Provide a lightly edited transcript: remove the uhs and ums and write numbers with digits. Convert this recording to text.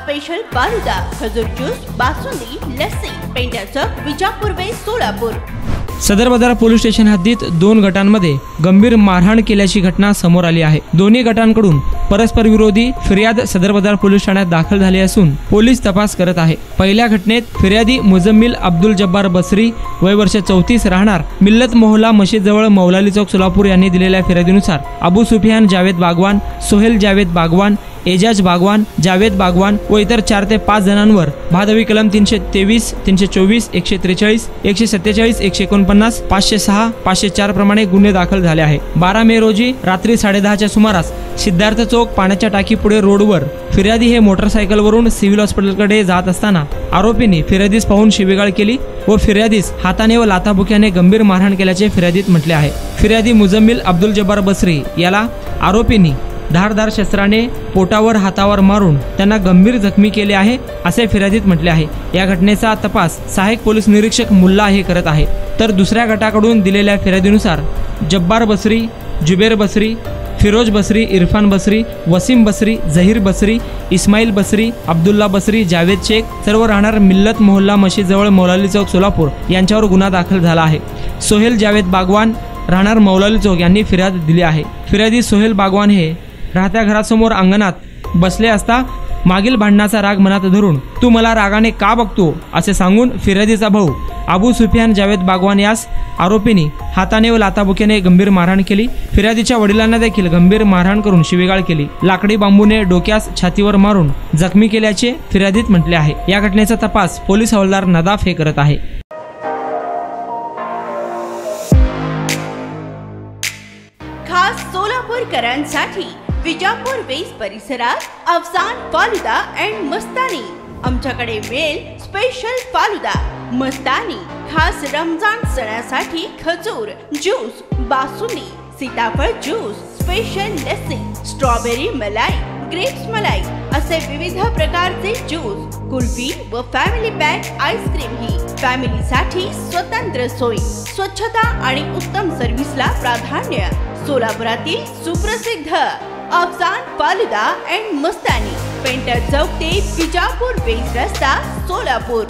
Special falooda, खजूर juice, basundi, lassi, painter चौक, Vijapur waste, Solapur. सदर बाजार पोलीस स्टेशन हद्दीत 2 गटांमध्ये गंभीर मारहाण केल्याची घटना समोर आली आहे। दोन्ही गटांकडून परस्पर विरोधी फिर्याद सदर बाजार पोलीस ठाण्यात दाखल झाली असून पोलीस तपास करत आहे। पहिल्या घटनेत फिर्यादी मुजम्मिल अब्दुल जब्बार बसरी वय वर्ष 34 राहणार मिल्लत मोहल्ला मशीद जवळ मौलाली चौक सोलापूर यांनी दिलेल्या फिर्यादीनुसार अबू सुफियान जावेद बागवान, सोहेल जावेद बागवान, एजाज बागवान, जावेद बागवान व इतर 4 ते 5 जणांवर भादवी कलम 323, 324, 143, 147, 149, 506, 504 प्रमाणे गुन्हे दाखल झाले आहे। 12 मे रोजी रात्री 10:30च्या सुमारास सिद्धार्थ चौक पाण्याच्या टाकी पुढे रोडवर फिर्यादी हे मोटरसायकलवरून सिव्हिल हॉस्पिटलकडे जात असताना आरोपींनी फिर्यादीस पाहून शिवीगाळ केली व फिर्यादीस हाताने व लाथाबुक्याने गंभीर मारहाण केल्याचे फिर्यादीत म्हटले आहे। फिर्यादी मुजम्मिल अब्दुल जब्बार बसरी याला आरोपींनी धारदार शस्त्राने पोटावर हातावर मारून त्यांना गंभीर जखमी केले आहे असे फिर्यादीत म्हटले आहे। या घटनेचा तपास सहाय्यक पोलीस निरीक्षक मुल्ला हे करत आहे। तर दुसऱ्या गटाकडून दिलेल्या फिर्यादीनुसार जब्बार बसरी, जुबेर बसरी, फिरोज बसरी, इरफान बसरी, वसीम बसरी, जहीर बसरी, इस्माईल बसरी, अब्दुल्ला बसरी, जावेद शेख सर्व राहणार मिल्लत मोहल्ला मशीद जवळ मौलाली चौक सोलापूर यांच्यावर गुन्हा दाखल झाला आहे। सोहेल जावेद बागवान राहणार मौलाली चौक यांनी फिर्याद दिली आहे। फिर्यादी सोहेल बागवान हे राहत्या घरासमोर अंगणात बसले असता मागील भांडणाचा राग मनात धरून तू मला रागाने का बघतो असे सांगून फिर्यादीचा भाऊ अबू सुफियान जावेद बागवान यास आरोपींनी हाताने व लाथाबुक्याने गंभीर मारहाण केली। फिर्यादीच्या वडिलांना देखील गंभीर मारहाण करून शिवीगाळ केली। लाकडी बांबूने डोक्यास छातीवर मारून जखमी केल्याचे फिर्यादीत म्हटले आहे। या घटनेचा तपास पोलीस हवालदार नदाफ हे करत आहे। खास सोलापूरकरांसाठी विजापूर वेस्ट परिसरात अफसान फालुदा अँड मस्तानी आमच्याकडे मिळेल। स्पेशल फालुदा, मस्तानी, खास रमजान सणासाठी खजूर ज्यूस, बासुंदी, सीताफळ ज्यूस, स्पेशल लस्सी, स्ट्रॉबेरी मलाई, ग्रेप्स मलाई असे विविध प्रकारचे ज्यूस, कुल्फी व फॅमिली पॅक आईस्क्रीम ही फॅमिलीसाठी स्वतंत्र सोय, स्वच्छता आणि उत्तम सर्व्हिसला प्राधान्य। सोलापुरातील सुप्रसिद्ध Afsan falooda and Mastani, painter चौक ते विजापूर वेस्ट रस्ता, सोलापूर।